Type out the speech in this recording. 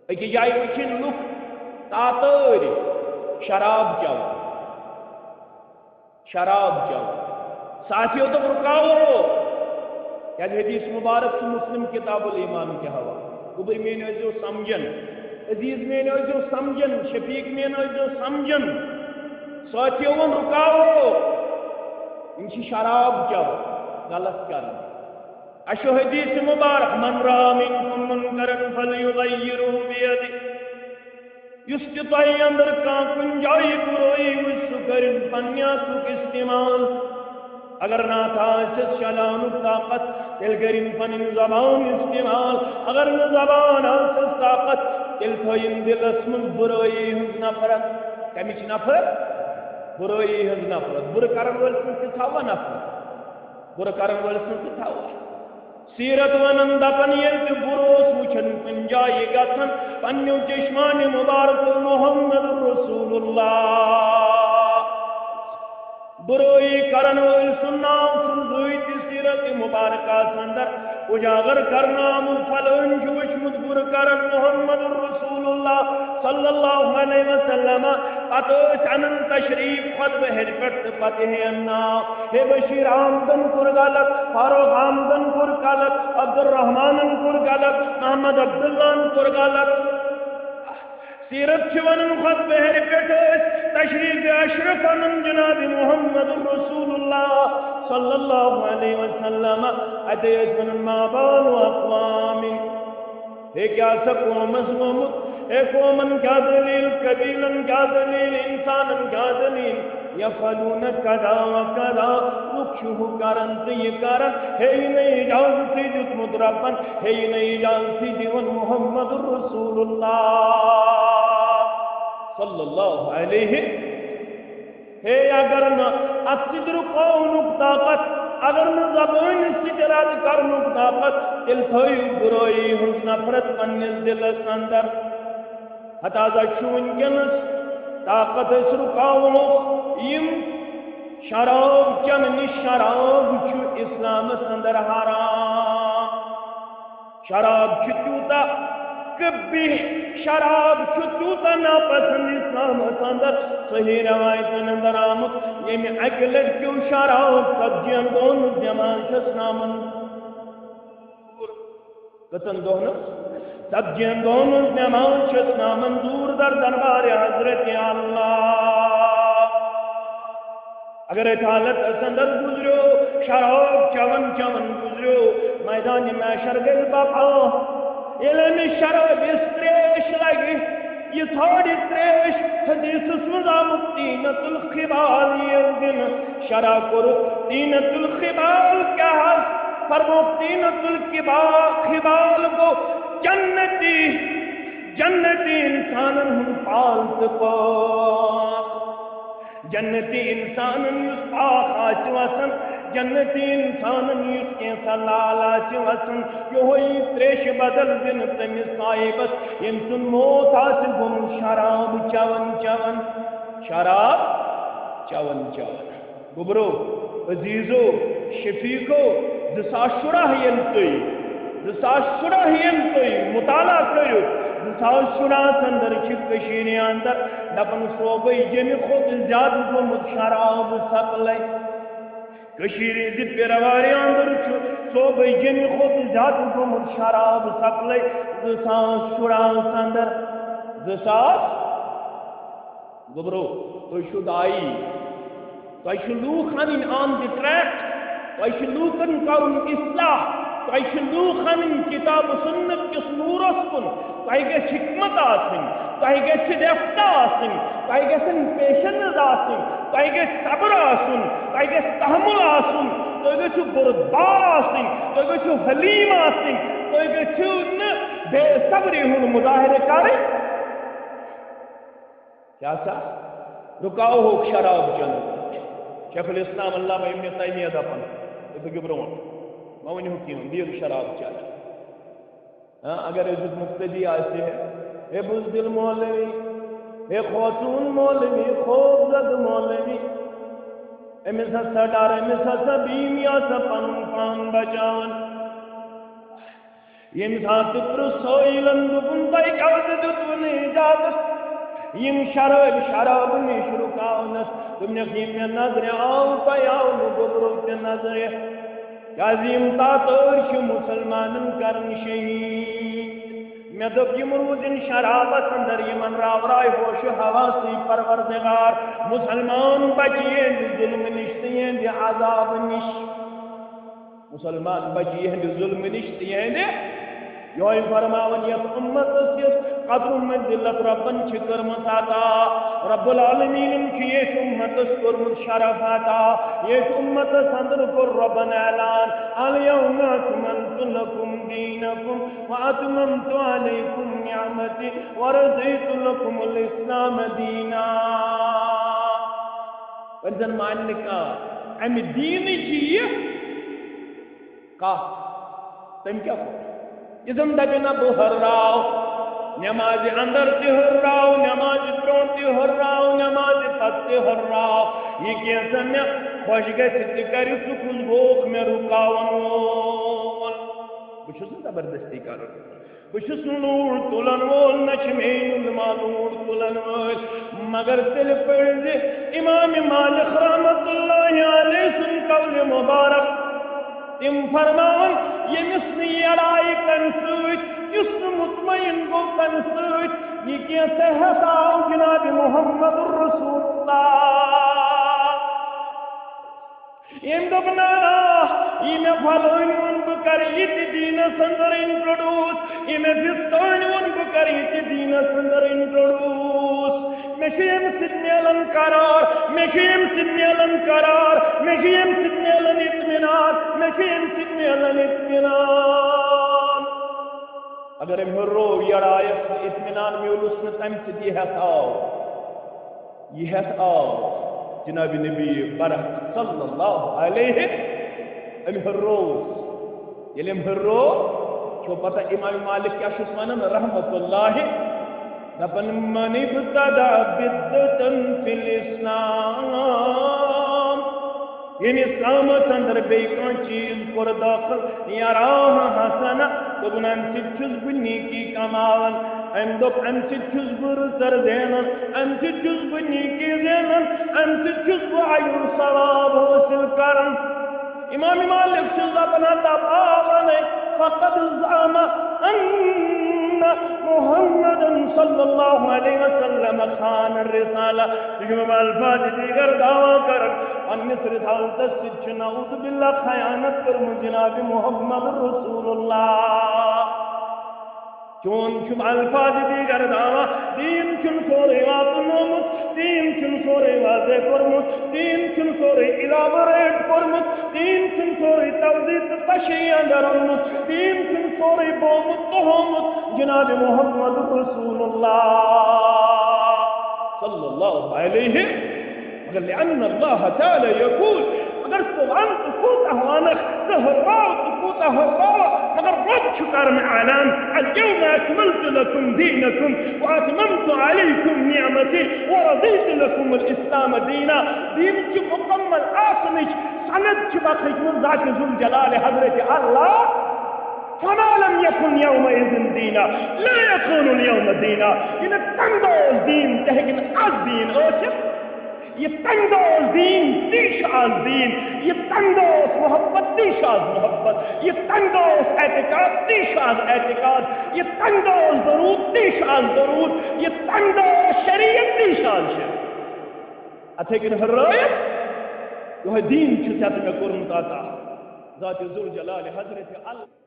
اکی جائے وچھن لک تاتر شراب چاو ساتھیو تو رکاو کیا حدیث مبارک سے مسلم کتاب الایمان کے حوالہ گوبئی میں نے جو سمجھن عزیز میں نے جو سمجھن شفیق میں نے جو سمجھن ساتھیو ون رکاو انشی شراب چاو غلط کرنا اشو حدیث مبارک من را منکم منکرن فلیغیرہ بیدی یستطائی اندر کان کنجائی بروئی وسکرن پنیاسک استعمال اگر نہ تھا چلان طاقت تل کرن پنن زبان استعمال اگر نہ زبان آسس طاقت تل تھوئن دلس من بروئی ہز نفرت کمیچ نفرت بروئی ہز نفرت بر کرن ولسن سے تھاوا نفرت بر کرن ولسن سے تھاوا سیرت ونن دپن یلت بروس وچھن کنجائی گتن پنیو چشمان مبارک محمد رسول اللہ بروئی کرن ول سنام سنزویت سیرت مبارکہ سندر اجاگر کرنا مفلن جوشمد بر کرن محمد رسول اللہ صلی اللہ علیہ وسلم اتوش انن تشریف خد بہر پت فتح انا ہے بشیر آمدن کر غلط فاروق آمدن کر غلط عبد الرحمن کر غلط محمد عبداللہ کر غلط سیرت چونن خط بہر پیٹھوش تشریف اشرف من جناب محمد رسول اللہ صلی اللہ علیہ وسلم اتیش من مابان و اقوامی ہے کیا سب قوم مضمومت ہے قومن کیا دلیل قبیلن کیا دلیل انسانن کیا دلیل یفعلون کدا و کدا لکشوہ کرن تی کرن ہے نہیں اجازت جت مدربن ہے نہیں اجازت جون محمد رسول اللہ صلی اللہ علیہ ہے اگر نہ اتدر قونک طاقت اگر نہ زبان استجراد کرنک طاقت تل تھوئی بروئی ہز نفرت پنیس دلس اندر حتازہ شون کنس طاقت اس رکاو یم شراب چمن شراب چھو اسلام سندر حرام شراب چھتوتا کبھی شراب چھتوتا ناپسند اسلام سندر صحیح روایت اندر آمد یہ میں اکلت کیوں شراب سبجیاں دونوں جمان شسنامن کتن دونوں سبجیاں دونوں جمان شسنامن دور در دربار حضرت اللہ اگر حالت سندر گزرو شراب چون گزرو میدان محشر گل باپا علم شراب اس تریش لگی یہ تھوڑی تریش حدیث اسمزام تینت الخبال یہ دن شراب کرو تینت الخبال کیا ہے فرمو تینت الخبال کو جنتی انسانن ہم پالت پاک جنتی انسانن یس پاک آچ وسن جنتی انسانن یس کینسا لال آچ وسن یہ ہوئی تریش بدل دن تمس صاحبت ینسن موت آچ گم شراب چون شراب چون گبرو عزیزو شفیقو دساس شرح ینتوی مطالعہ کرو دساس شرح سندر چھپ کشیری اندر دپن صوبی جمی خود زیادہ گمت شراب سکلے کشیری دی پیرواری اندر صوبی جمی خود زیادہ گمت شراب سکلے دساس شرح سندر دساس گبرو تو شد آئی تو لوک ہمیں آن دی ٹریک تو لوکن کرن اصلاح تو لوکن کتاب سنت کس نورس کن تو حکمت آسن تو دفت آسن تو پیشنز آسن تو صبر آسن تو تحمل آسن تو بردبار آسن تو حلیم آسن تو بے صبری ہن مظاہرے کرے کیا سا رکاو ہو شراب جنگ شیخ الاسلام اللہ ابن تیمیہ دپن یہ برون مونی حکیم دیل شراب چاچ اگر عزت مقتدی آسے اے بزدل مولوی اے خواتون مولوی خوب زد مولوی امس ہسا ڈار امس ہسا بیم یا سا پن پان بچان یم سات پرسویلن دپن تۄہہِ کیازِ دِتوٕ نہٕ اجازت یم شراب نش رکاونس دوٚپنکھ یہِ مےٚ نظرِ آو تۄہہِ آو نہٕ گوٚبرو تہِ نظرِ کیازِ یم تاتٲرۍ چھِ مُسلمانن کرن شہید مےٚ دوٚپ یم روزن شرابس اندر یمن راورایہِ ہوش حواسی پروردگار مسلمان بچہِ یہنٛدِ ظلم نش تہٕ یہنٛدِ عذاب نش مسلمان بچہِ یہنٛدِ ظلم نش تہٕ یہنٛدِ یہ فرماون یس امتس یس قدر منزلت ربن چھ کرمت عطا رب العالمین یہ امتس کرمت شرف عطا یہ امتس اندر کر ربن اعلان الیوم اکملت لکم دینکم واتممت علیکم نعمتی ورضیت لکم الاسلام دینا ورزن معنی کا امی دین چیئے کا تم کیا کرو اسم دبنا بہ ہراو نماز اندر تہ ہراو نماز برون تہ ہراو نماز پت تہ ہراو یہ کیسا میں خوش گژھِ تہ کر سہ کُس گوکھ میں رکاون وول بہ چھُس نہٕ زبردستی کران بہ چھُس نہٕ لوٗر تُلن وول نہ چھِ میٲنۍ علما لوٗر تُلن وٲلۍ مگر تیٚلہِ پٔرزِ امام مالک رحمت اللہ علیہ سُنٛد قول مبارک تم فرمان یمس نڑائی تم ست مطمئن گو تم ست یہ کیسے ہساؤ جناب محمد الرسول اللہ یم دپ نانا یہ میں پھلوین ون بہ کر یہ دینس اندر انٹروڈیوس یہ میں بستان ون بہ کر یہ دینس اندر انٹروڈیوس میں یم سۭتۍ میلن قرار میں یم سۭتۍ میلن قرار میں یم سۭتۍ میلن اطمینان میں یم سۭتۍ میلن اطمینان اگر ام ہرو یڑایس اطمینان میولس نہ تمہ سۭتۍ یہ ہیتھ آو جناب نبی برک صلی اللہ علیہ ام ہرو یل ام ہرو چھو پتہ امام مالک کیا چھس ونان رحمت اللہ دپن من ابتدع بدعة في الاسلام یعنی اسلامس اندر بیٚیہِ کانٛہہ چیٖز کوٚر داخل یراہ حسنہ دوٚپُن امہِ سۭتۍ چھُس بہٕ نیکی کماوان أمۍ دوٚپ امہِ سۭتۍ چھُس بہٕ رٕژر زینان امہِ سۭتۍ چھُس بہٕ نیکی زینان امہِ سۭتۍ چھُس بہٕ اجر ثواب حٲصِل کران امام مالک چھُ دپان دپاونے فقد زعم ان محمد صلی اللہ علیہ وسلم خان الرسالہ تجھم الفاظ دیگر دعویٰ کرن انس رسالت سچ نعوذ باللہ خیانت کرم جناب محمد رسول اللہ چون چھم الفاظ دیگر دعویٰ دین چھن سورے واتنومت دین چھن سورے واضح کرمت دین چھن سورے الاوریٹ کرمت دین چھن سورے توضیح تشریح درمت دین چھن سورے بومت تہمت جناب محمد رسول اللہ صلی اللہ علیہ مگر لأن اللہ تعالی یقول اگر سوان تکوت احوانک تہراو تکوت احراو مگر رب شکر میں اعلان اليوم اکملت لکم دینکم واتممت علیکم نعمتی ورضیت لکم الاسلام دینا دین کی مکمل آسنش سند کی بخشم ذات ذوالجلال حضرت اللہ فما لم يكن يومئذ دينا لا يكون اليوم دينا إن تندوز دين تهجن الدين أوشف يتندوز دين تيش الدين يتندوز محبت تيش محبت يتندوز اعتقاد تيش اعتقاد يتندوز ضرور تيش ضرور يتندوز شريعة تيش شريعة أتهجن الرأية وهي دين شتات مكور متاتا ذات ذو الجلال حضرت الله